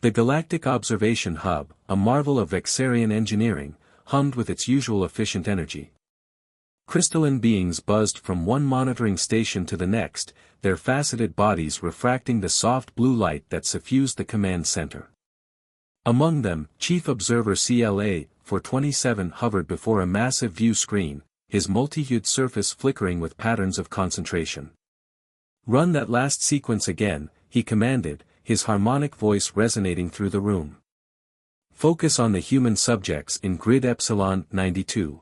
The Galactic Observation Hub, a marvel of Vexarian engineering, hummed with its usual efficient energy. Crystalline beings buzzed from one monitoring station to the next, their faceted bodies refracting the soft blue light that suffused the command center. Among them, Chief Observer CLA-427 hovered before a massive view screen, his multi-hued surface flickering with patterns of concentration. "Run that last sequence again," he commanded, his harmonic voice resonating through the room. "Focus on the human subjects in grid Epsilon 92.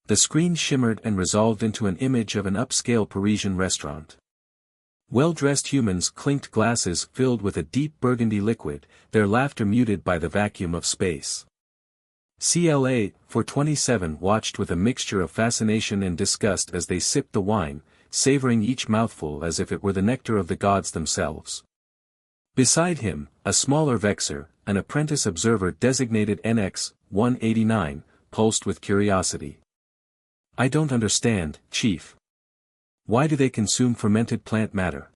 The screen shimmered and resolved into an image of an upscale Parisian restaurant. Well-dressed humans clinked glasses filled with a deep burgundy liquid, their laughter muted by the vacuum of space. CLA-427 watched with a mixture of fascination and disgust as they sipped the wine, savoring each mouthful as if it were the nectar of the gods themselves. Beside him, a smaller Vexar, an apprentice observer designated NX-189, pulsed with curiosity. "I don't understand, Chief. Why do they consume fermented plant matter?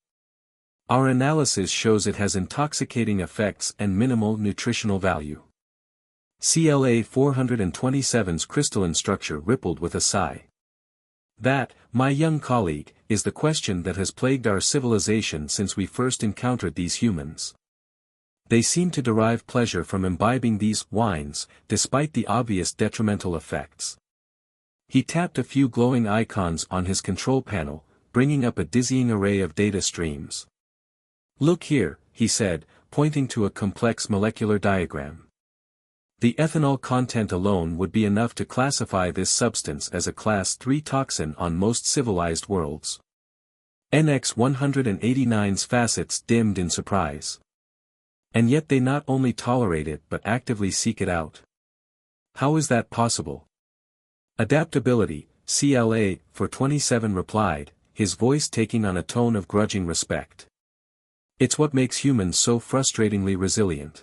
Our analysis shows it has intoxicating effects and minimal nutritional value." CLA-427's crystalline structure rippled with a sigh. "That, my young colleague, is the question that has plagued our civilization since we first encountered these humans. They seem to derive pleasure from imbibing these wines, despite the obvious detrimental effects." He tapped a few glowing icons on his control panel, bringing up a dizzying array of data streams. "Look here," he said, pointing to a complex molecular diagram. "The ethanol content alone would be enough to classify this substance as a Class 3 toxin on most civilized worlds." NX-189's facets dimmed in surprise. "And yet they not only tolerate it but actively seek it out. How is that possible?" "Adaptability," CLA-427 replied, his voice taking on a tone of grudging respect. "It's what makes humans so frustratingly resilient.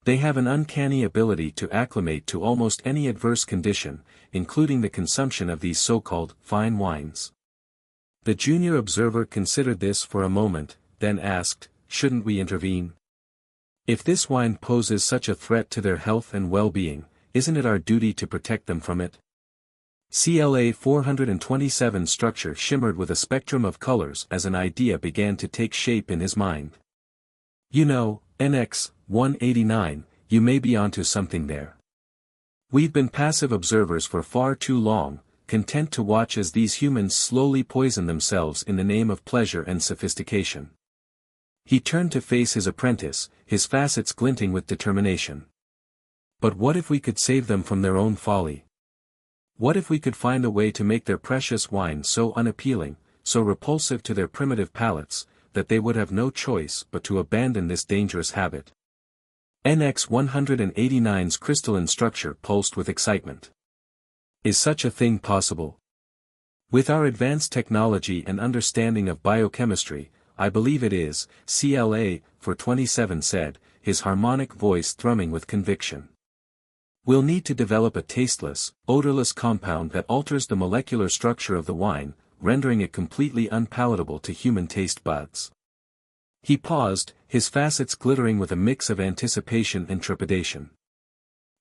They have an uncanny ability to acclimate to almost any adverse condition, including the consumption of these so-called fine wines." The junior observer considered this for a moment, then asked, "Shouldn't we intervene? If this wine poses such a threat to their health and well-being, isn't it our duty to protect them from it?" CLA-427's structure shimmered with a spectrum of colors as an idea began to take shape in his mind. "You know, NX-189, you may be onto something there. We've been passive observers for far too long, content to watch as these humans slowly poison themselves in the name of pleasure and sophistication." He turned to face his apprentice, his facets glinting with determination. "But what if we could save them from their own folly? What if we could find a way to make their precious wine so unappealing, so repulsive to their primitive palates, that they would have no choice but to abandon this dangerous habit?" NX-189's crystalline structure pulsed with excitement. "Is such a thing possible? With our advanced technology and understanding of biochemistry, I believe it is," CLA-427 said, his harmonic voice thrumming with conviction. "We'll need to develop a tasteless, odorless compound that alters the molecular structure of the wine, rendering it completely unpalatable to human taste buds." He paused, his facets glittering with a mix of anticipation and trepidation.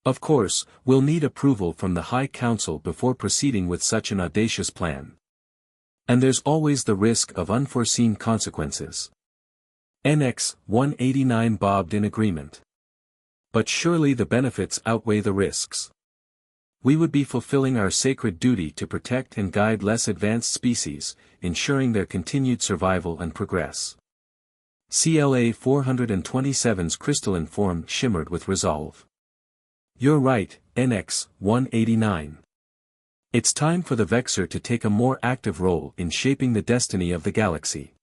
"Of course, we'll need approval from the High Council before proceeding with such an audacious plan. And there's always the risk of unforeseen consequences." NX-189 bobbed in agreement. "But surely the benefits outweigh the risks. We would be fulfilling our sacred duty to protect and guide less advanced species, ensuring their continued survival and progress." CLA-427's crystalline form shimmered with resolve. "You're right, NX-189. It's time for the Vexar to take a more active role in shaping the destiny of the galaxy.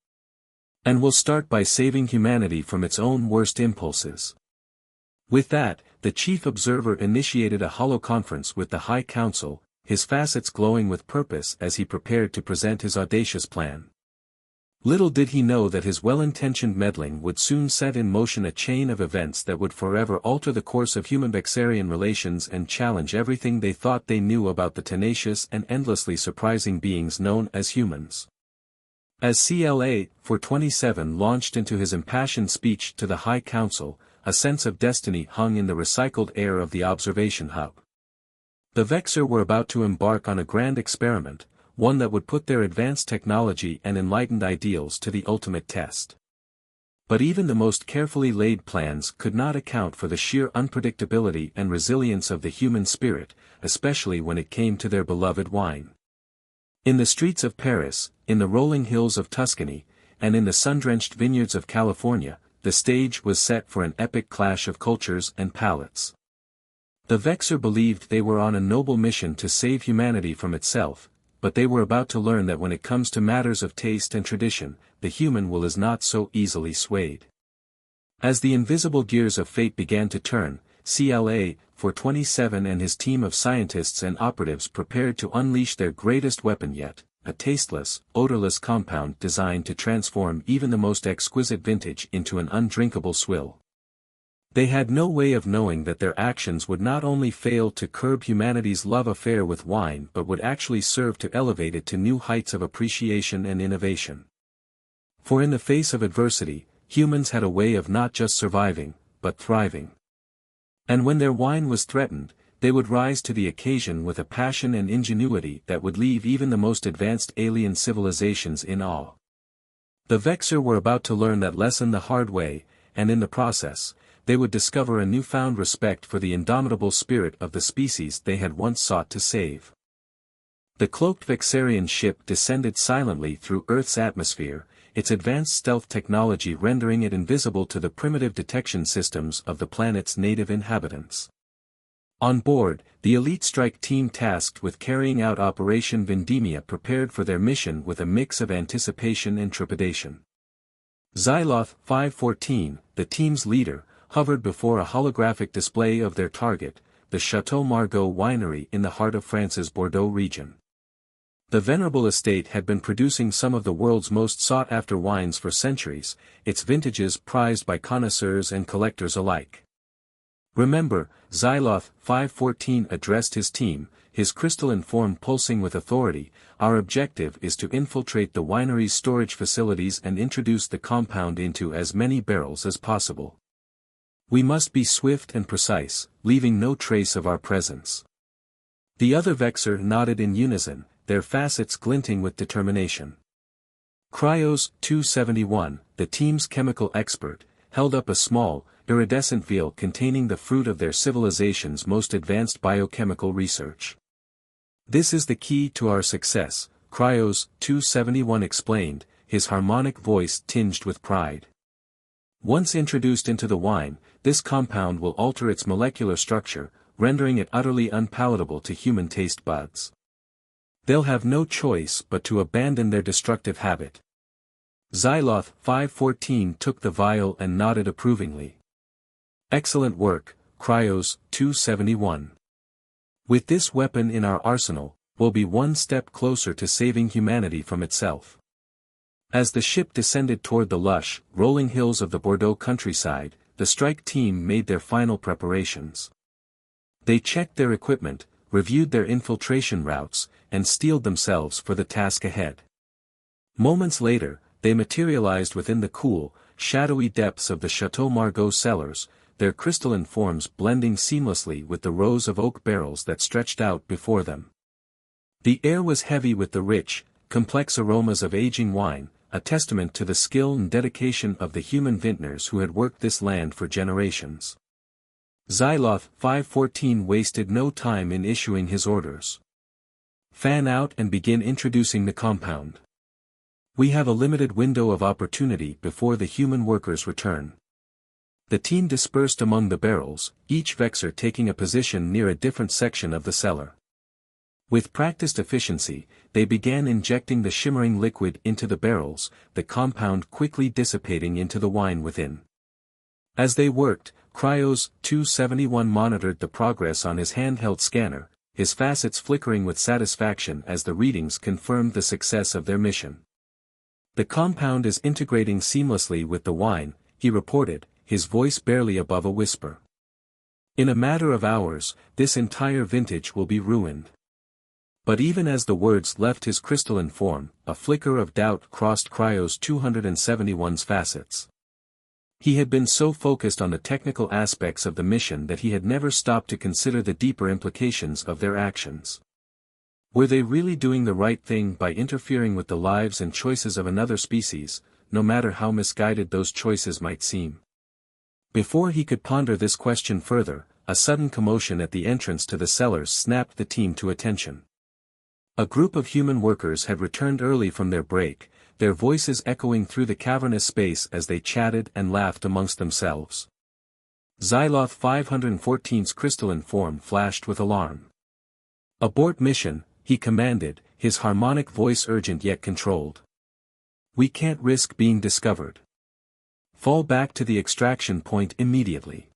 And we'll start by saving humanity from its own worst impulses." With that, the chief observer initiated a holoconference with the High Council, his facets glowing with purpose as he prepared to present his audacious plan. Little did he know that his well-intentioned meddling would soon set in motion a chain of events that would forever alter the course of human-Vexarian relations and challenge everything they thought they knew about the tenacious and endlessly surprising beings known as humans. As CLA-427 launched into his impassioned speech to the High Council, a sense of destiny hung in the recycled air of the observation hub. The Vexar were about to embark on a grand experiment, one that would put their advanced technology and enlightened ideals to the ultimate test. But even the most carefully laid plans could not account for the sheer unpredictability and resilience of the human spirit, especially when it came to their beloved wine. In the streets of Paris, in the rolling hills of Tuscany, and in the sun-drenched vineyards of California, the stage was set for an epic clash of cultures and palates. The Vexar believed they were on a noble mission to save humanity from itself, but they were about to learn that when it comes to matters of taste and tradition, the human will is not so easily swayed. As the invisible gears of fate began to turn, CLA 427 and his team of scientists and operatives prepared to unleash their greatest weapon yet, a tasteless, odorless compound designed to transform even the most exquisite vintage into an undrinkable swill. They had no way of knowing that their actions would not only fail to curb humanity's love affair with wine but would actually serve to elevate it to new heights of appreciation and innovation. For in the face of adversity, humans had a way of not just surviving, but thriving. And when their wine was threatened, they would rise to the occasion with a passion and ingenuity that would leave even the most advanced alien civilizations in awe. The Vexar were about to learn that lesson the hard way, and in the process, they would discover a newfound respect for the indomitable spirit of the species they had once sought to save. The cloaked Vexarian ship descended silently through Earth's atmosphere, its advanced stealth technology rendering it invisible to the primitive detection systems of the planet's native inhabitants. On board, the elite strike team tasked with carrying out Operation Vendimia prepared for their mission with a mix of anticipation and trepidation. Xyloth 514, the team's leader, hovered before a holographic display of their target, the Chateau Margaux winery in the heart of France's Bordeaux region. The venerable estate had been producing some of the world's most sought-after wines for centuries, its vintages prized by connoisseurs and collectors alike. Remember, Xyloth 514 addressed his team, his crystalline form pulsing with authority, our objective is to infiltrate the winery's storage facilities and introduce the compound into as many barrels as possible. We must be swift and precise, leaving no trace of our presence. The other Vexar nodded in unison, their facets glinting with determination. Cryos 271, the team's chemical expert, held up a small, iridescent vial containing the fruit of their civilization's most advanced biochemical research. This is the key to our success, Cryos 271 explained, his harmonic voice tinged with pride. Once introduced into the wine, this compound will alter its molecular structure, rendering it utterly unpalatable to human taste buds. They'll have no choice but to abandon their destructive habit. Xyloth 514 took the vial and nodded approvingly. Excellent work, Cryos 271. With this weapon in our arsenal, we'll be one step closer to saving humanity from itself. As the ship descended toward the lush, rolling hills of the Bordeaux countryside, the strike team made their final preparations. They checked their equipment, reviewed their infiltration routes, and steeled themselves for the task ahead. Moments later, they materialized within the cool, shadowy depths of the Chateau Margaux cellars, their crystalline forms blending seamlessly with the rows of oak barrels that stretched out before them. The air was heavy with the rich, complex aromas of aging wine, a testament to the skill and dedication of the human vintners who had worked this land for generations. Xyloth 514 wasted no time in issuing his orders. Fan out and begin introducing the compound. We have a limited window of opportunity before the human workers return. The team dispersed among the barrels, each Vexar taking a position near a different section of the cellar. With practiced efficiency, they began injecting the shimmering liquid into the barrels, the compound quickly dissipating into the wine within. As they worked, Cryos 271 monitored the progress on his handheld scanner, his facets flickering with satisfaction as the readings confirmed the success of their mission. The compound is integrating seamlessly with the wine, he reported, his voice barely above a whisper. In a matter of hours, this entire vintage will be ruined. But even as the words left his crystalline form, a flicker of doubt crossed Cryos 271's facets. He had been so focused on the technical aspects of the mission that he had never stopped to consider the deeper implications of their actions. Were they really doing the right thing by interfering with the lives and choices of another species, no matter how misguided those choices might seem? Before he could ponder this question further, a sudden commotion at the entrance to the cellars snapped the team to attention. A group of human workers had returned early from their break, their voices echoing through the cavernous space as they chatted and laughed amongst themselves. Xyloth 514's crystalline form flashed with alarm. "Abort mission," he commanded, his harmonic voice urgent yet controlled. "We can't risk being discovered. Fall back to the extraction point immediately."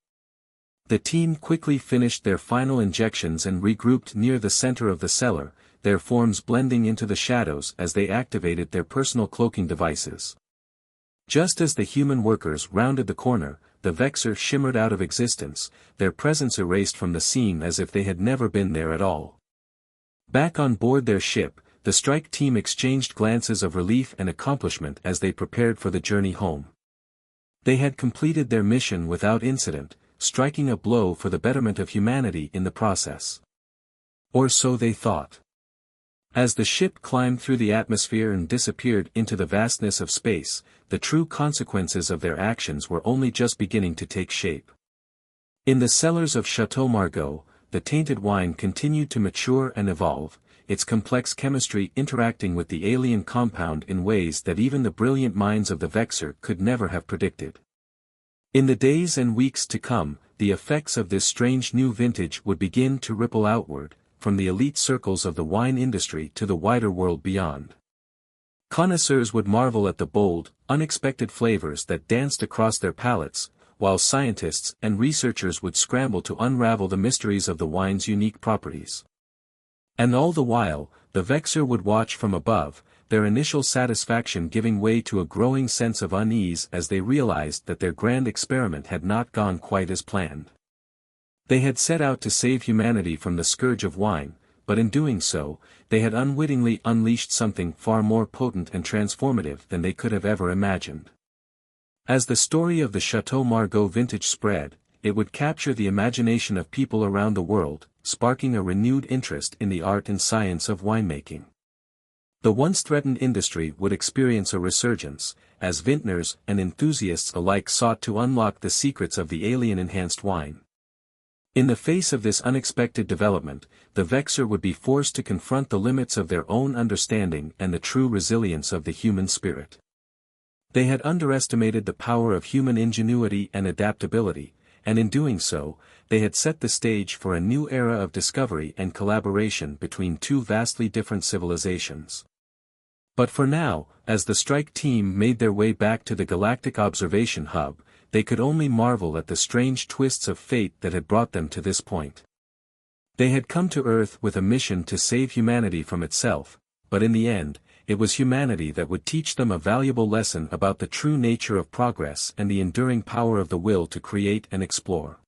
The team quickly finished their final injections and regrouped near the center of the cellar, their forms blending into the shadows as they activated their personal cloaking devices. Just as the human workers rounded the corner, the Vexar shimmered out of existence, their presence erased from the scene as if they had never been there at all. Back on board their ship, the strike team exchanged glances of relief and accomplishment as they prepared for the journey home. They had completed their mission without incident, striking a blow for the betterment of humanity in the process. Or so they thought. As the ship climbed through the atmosphere and disappeared into the vastness of space, the true consequences of their actions were only just beginning to take shape. In the cellars of Chateau Margaux, the tainted wine continued to mature and evolve, its complex chemistry interacting with the alien compound in ways that even the brilliant minds of the Vexar could never have predicted. In the days and weeks to come, the effects of this strange new vintage would begin to ripple outward, from the elite circles of the wine industry to the wider world beyond. Connoisseurs would marvel at the bold, unexpected flavors that danced across their palates, while scientists and researchers would scramble to unravel the mysteries of the wine's unique properties. And all the while, the Vexar would watch from above, their initial satisfaction giving way to a growing sense of unease as they realized that their grand experiment had not gone quite as planned. They had set out to save humanity from the scourge of wine, but in doing so, they had unwittingly unleashed something far more potent and transformative than they could have ever imagined. As the story of the Chateau Margaux vintage spread, it would capture the imagination of people around the world, sparking a renewed interest in the art and science of winemaking. The once threatened industry would experience a resurgence, as vintners and enthusiasts alike sought to unlock the secrets of the alien-enhanced wine. In the face of this unexpected development, the Vexar would be forced to confront the limits of their own understanding and the true resilience of the human spirit. They had underestimated the power of human ingenuity and adaptability, and in doing so, they had set the stage for a new era of discovery and collaboration between two vastly different civilizations. But for now, as the strike team made their way back to the Galactic Observation Hub, they could only marvel at the strange twists of fate that had brought them to this point. They had come to Earth with a mission to save humanity from itself, but in the end, it was humanity that would teach them a valuable lesson about the true nature of progress and the enduring power of the will to create and explore.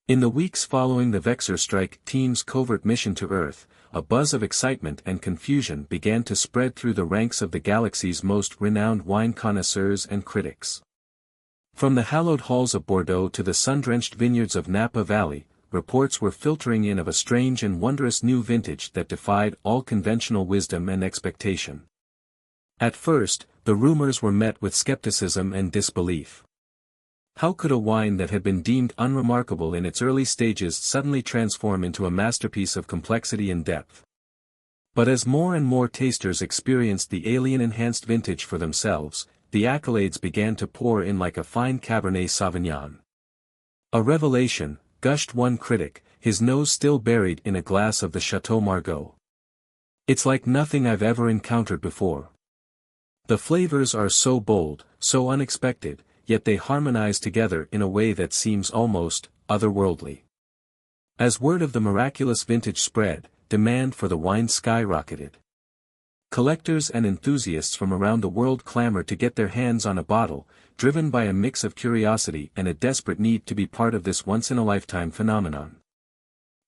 In the weeks following the Vexar strike team's covert mission to Earth, a buzz of excitement and confusion began to spread through the ranks of the galaxy's most renowned wine connoisseurs and critics. From the hallowed halls of Bordeaux to the sun-drenched vineyards of Napa Valley, reports were filtering in of a strange and wondrous new vintage that defied all conventional wisdom and expectation. At first, the rumors were met with skepticism and disbelief. How could a wine that had been deemed unremarkable in its early stages suddenly transform into a masterpiece of complexity and depth? But as more and more tasters experienced the alien-enhanced vintage for themselves, the accolades began to pour in like a fine Cabernet Sauvignon. "A revelation," gushed one critic, his nose still buried in a glass of the Chateau Margaux. "It's like nothing I've ever encountered before. The flavors are so bold, so unexpected, yet they harmonize together in a way that seems almost otherworldly." As word of the miraculous vintage spread, demand for the wine skyrocketed. Collectors and enthusiasts from around the world clamored to get their hands on a bottle, driven by a mix of curiosity and a desperate need to be part of this once-in-a-lifetime phenomenon.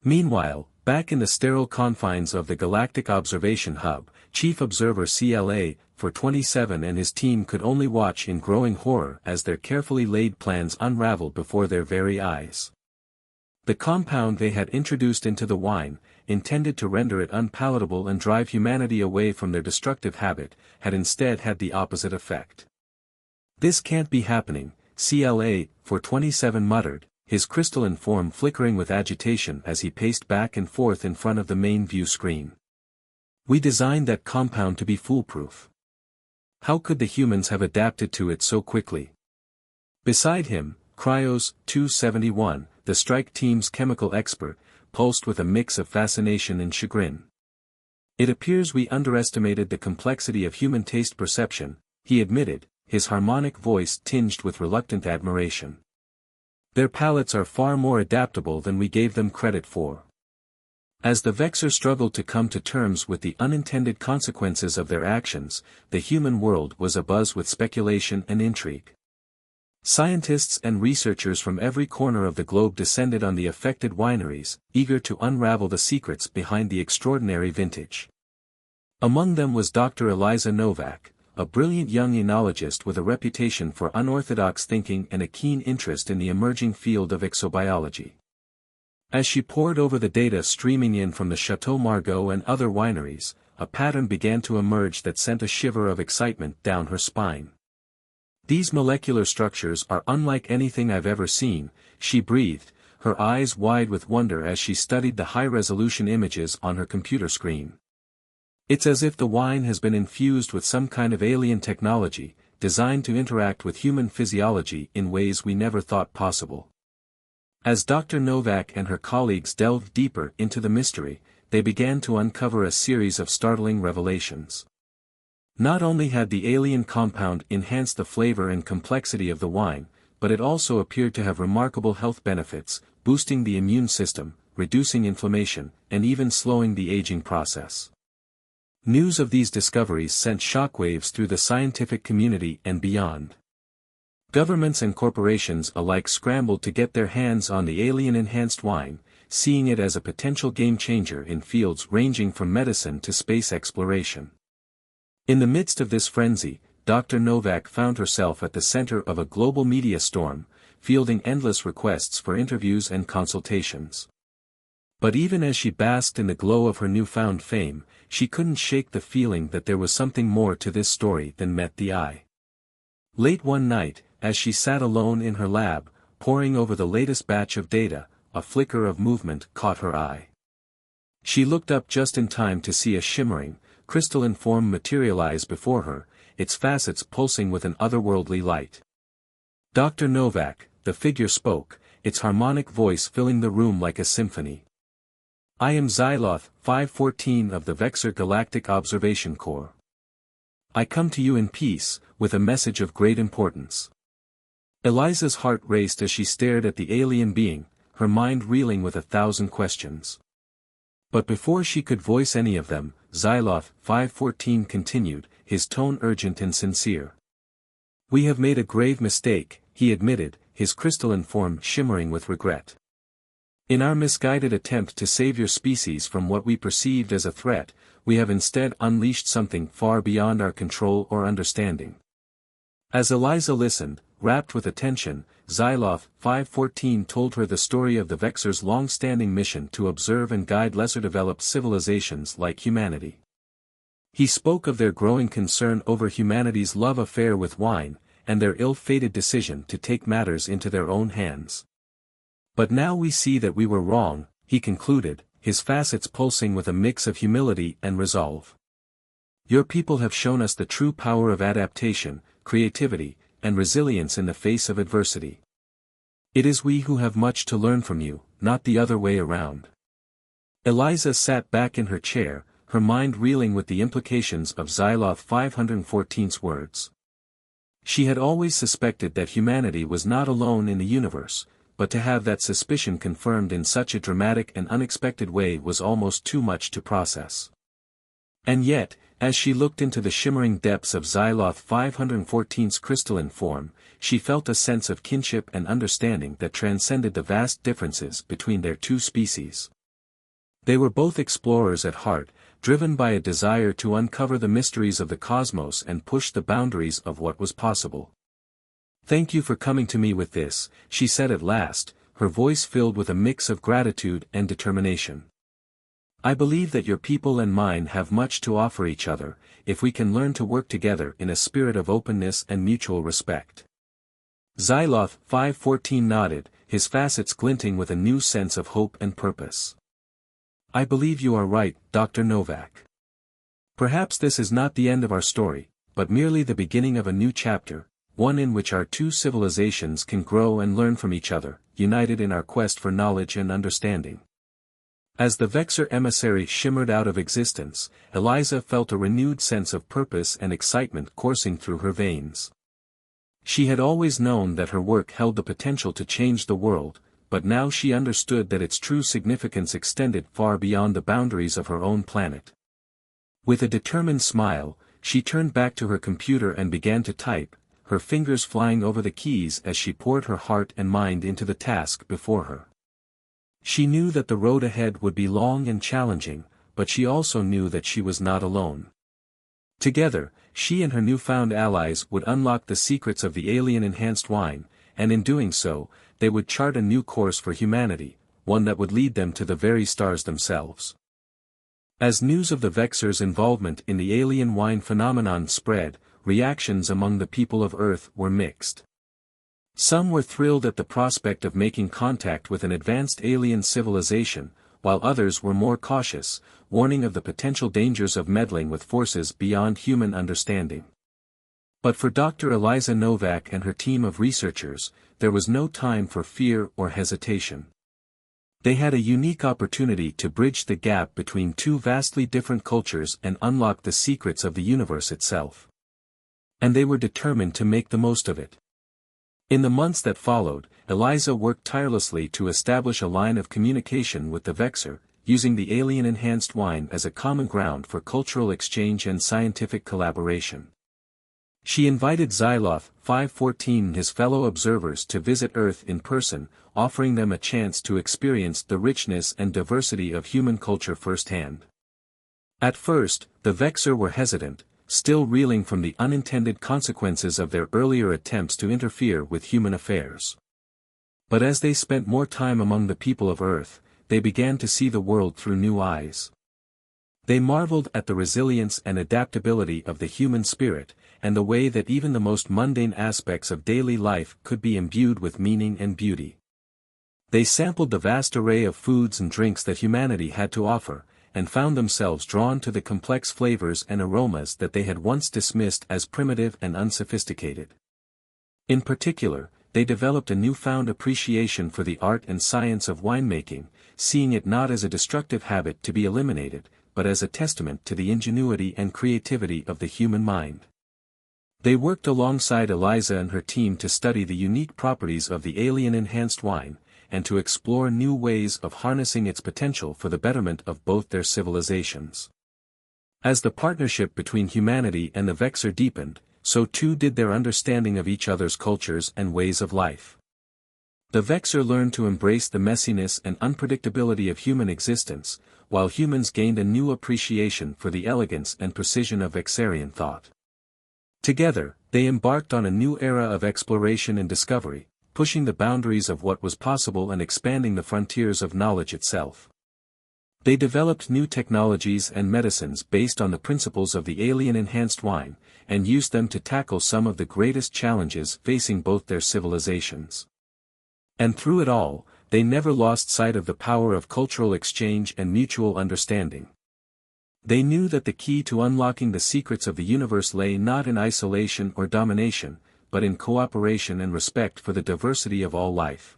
Meanwhile, Back in the sterile confines of the Galactic Observation Hub, Chief Observer CLA-27 and his team could only watch in growing horror as their carefully laid plans unraveled before their very eyes. The compound they had introduced into the wine, intended to render it unpalatable and drive humanity away from their destructive habit, had instead had the opposite effect. "This can't be happening," CLA-27 muttered, his crystalline form flickering with agitation as he paced back and forth in front of the main view screen. "We designed that compound to be foolproof. How could the humans have adapted to it so quickly?" Beside him, Cryos-271, the strike team's chemical expert, pulsed with a mix of fascination and chagrin. "It appears we underestimated the complexity of human taste perception," he admitted, his harmonic voice tinged with reluctant admiration. "Their palates are far more adaptable than we gave them credit for." As the Vexar struggled to come to terms with the unintended consequences of their actions, the human world was abuzz with speculation and intrigue. Scientists and researchers from every corner of the globe descended on the affected wineries, eager to unravel the secrets behind the extraordinary vintage. Among them was Dr. Eliza Novak, a brilliant young oenologist with a reputation for unorthodox thinking and a keen interest in the emerging field of exobiology. As she pored over the data streaming in from the Chateau Margaux and other wineries, a pattern began to emerge that sent a shiver of excitement down her spine. "These molecular structures are unlike anything I've ever seen," she breathed, her eyes wide with wonder as she studied the high-resolution images on her computer screen. "It's as if the wine has been infused with some kind of alien technology, designed to interact with human physiology in ways we never thought possible." As Dr. Novak and her colleagues delved deeper into the mystery, they began to uncover a series of startling revelations. Not only had the alien compound enhanced the flavor and complexity of the wine, but it also appeared to have remarkable health benefits, boosting the immune system, reducing inflammation, and even slowing the aging process. News of these discoveries sent shockwaves through the scientific community and beyond. Governments and corporations alike scrambled to get their hands on the alien-enhanced wine, seeing it as a potential game-changer in fields ranging from medicine to space exploration. In the midst of this frenzy, Dr. Novak found herself at the center of a global media storm, fielding endless requests for interviews and consultations. But even as she basked in the glow of her newfound fame, she couldn't shake the feeling that there was something more to this story than met the eye. Late one night, as she sat alone in her lab, poring over the latest batch of data, a flicker of movement caught her eye. She looked up just in time to see a shimmering, crystalline form materialize before her, its facets pulsing with an otherworldly light. "Dr. Novak," the figure spoke, its harmonic voice filling the room like a symphony. "I am Xyloth 514 of the Vexar Galactic Observation Corps. I come to you in peace, with a message of great importance." Eliza's heart raced as she stared at the alien being, her mind reeling with 1,000 questions. But before she could voice any of them, Xyloth 514 continued, his tone urgent and sincere. "We have made a grave mistake," he admitted, his crystalline form shimmering with regret. "In our misguided attempt to save your species from what we perceived as a threat, we have instead unleashed something far beyond our control or understanding." As Eliza listened, rapt with attention, Xyloth 514 told her the story of the Vexar's long-standing mission to observe and guide lesser-developed civilizations like humanity. He spoke of their growing concern over humanity's love affair with wine, and their ill-fated decision to take matters into their own hands. "But now we see that we were wrong," he concluded, his facets pulsing with a mix of humility and resolve. "Your people have shown us the true power of adaptation, creativity, and resilience in the face of adversity. It is we who have much to learn from you, not the other way around." Eliza sat back in her chair, her mind reeling with the implications of Xyloth 514's words. She had always suspected that humanity was not alone in the universe, but to have that suspicion confirmed in such a dramatic and unexpected way was almost too much to process. And yet, as she looked into the shimmering depths of Xyloth 514's crystalline form, she felt a sense of kinship and understanding that transcended the vast differences between their two species. They were both explorers at heart, driven by a desire to uncover the mysteries of the cosmos and push the boundaries of what was possible. "Thank you for coming to me with this," she said at last, her voice filled with a mix of gratitude and determination. "I believe that your people and mine have much to offer each other, if we can learn to work together in a spirit of openness and mutual respect." Xyloth 514 nodded, his facets glinting with a new sense of hope and purpose. "I believe you are right, Dr. Novak. Perhaps this is not the end of our story, but merely the beginning of a new chapter, one in which our two civilizations can grow and learn from each other, united in our quest for knowledge and understanding." As the Vexar emissary shimmered out of existence, Eliza felt a renewed sense of purpose and excitement coursing through her veins. She had always known that her work held the potential to change the world, but now she understood that its true significance extended far beyond the boundaries of her own planet. With a determined smile, she turned back to her computer and began to type, her fingers flying over the keys as she poured her heart and mind into the task before her. She knew that the road ahead would be long and challenging, but she also knew that she was not alone. Together, she and her newfound allies would unlock the secrets of the alien-enhanced wine, and in doing so, they would chart a new course for humanity, one that would lead them to the very stars themselves. As news of the Vexar's involvement in the alien wine phenomenon spread, reactions among the people of Earth were mixed. Some were thrilled at the prospect of making contact with an advanced alien civilization, while others were more cautious, warning of the potential dangers of meddling with forces beyond human understanding. But for Dr. Eliza Novak and her team of researchers, there was no time for fear or hesitation. They had a unique opportunity to bridge the gap between two vastly different cultures and unlock the secrets of the universe itself. And they were determined to make the most of it. In the months that followed, Eliza worked tirelessly to establish a line of communication with the Vexar, using the alien-enhanced wine as a common ground for cultural exchange and scientific collaboration. She invited Xyloth 514 and his fellow observers to visit Earth in person, offering them a chance to experience the richness and diversity of human culture firsthand. At first, the Vexar were hesitant, still reeling from the unintended consequences of their earlier attempts to interfere with human affairs. But as they spent more time among the people of Earth, they began to see the world through new eyes. They marveled at the resilience and adaptability of the human spirit, and the way that even the most mundane aspects of daily life could be imbued with meaning and beauty. They sampled the vast array of foods and drinks that humanity had to offer, and found themselves drawn to the complex flavors and aromas that they had once dismissed as primitive and unsophisticated. In particular, they developed a newfound appreciation for the art and science of winemaking, seeing it not as a destructive habit to be eliminated, but as a testament to the ingenuity and creativity of the human mind. They worked alongside Eliza and her team to study the unique properties of the alien-enhanced wine, and to explore new ways of harnessing its potential for the betterment of both their civilizations. As the partnership between humanity and the Vexar deepened, so too did their understanding of each other's cultures and ways of life. The Vexar learned to embrace the messiness and unpredictability of human existence, while humans gained a new appreciation for the elegance and precision of Vexarian thought. Together, they embarked on a new era of exploration and discovery, pushing the boundaries of what was possible and expanding the frontiers of knowledge itself. They developed new technologies and medicines based on the principles of the alien-enhanced wine, and used them to tackle some of the greatest challenges facing both their civilizations. And through it all, they never lost sight of the power of cultural exchange and mutual understanding. They knew that the key to unlocking the secrets of the universe lay not in isolation or domination, but in cooperation and respect for the diversity of all life.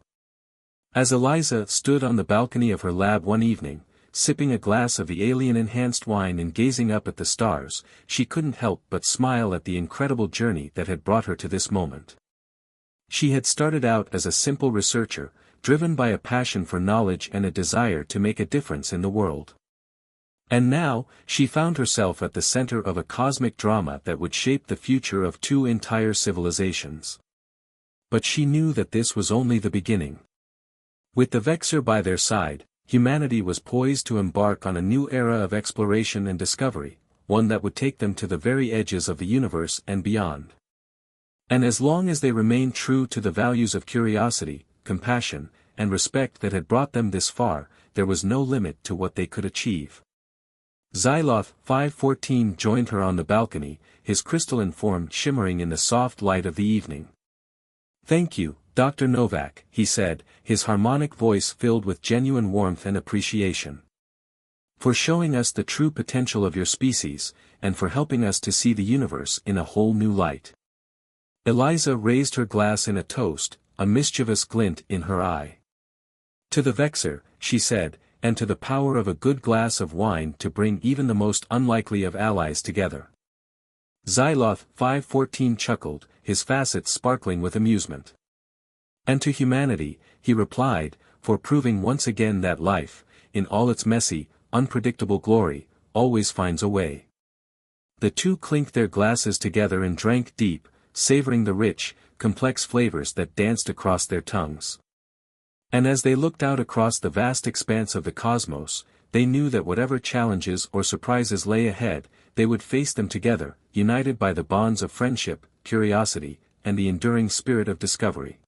As Eliza stood on the balcony of her lab one evening, sipping a glass of the alien-enhanced wine and gazing up at the stars, she couldn't help but smile at the incredible journey that had brought her to this moment. She had started out as a simple researcher, driven by a passion for knowledge and a desire to make a difference in the world. And now, she found herself at the center of a cosmic drama that would shape the future of two entire civilizations. But she knew that this was only the beginning. With the Vexar by their side, humanity was poised to embark on a new era of exploration and discovery, one that would take them to the very edges of the universe and beyond. And as long as they remained true to the values of curiosity, compassion, and respect that had brought them this far, there was no limit to what they could achieve. Xyloth 514 joined her on the balcony, his crystalline form shimmering in the soft light of the evening. "Thank you, Dr. Novak," he said, his harmonic voice filled with genuine warmth and appreciation. "For showing us the true potential of your species, and for helping us to see the universe in a whole new light." Eliza raised her glass in a toast, a mischievous glint in her eye. "To the Vexar," she said, "and to the power of a good glass of wine to bring even the most unlikely of allies together." Xyloth 514 chuckled, his facets sparkling with amusement. "And to humanity," he replied, "for proving once again that life, in all its messy, unpredictable glory, always finds a way." The two clinked their glasses together and drank deep, savoring the rich, complex flavors that danced across their tongues. And as they looked out across the vast expanse of the cosmos, they knew that whatever challenges or surprises lay ahead, they would face them together, united by the bonds of friendship, curiosity, and the enduring spirit of discovery.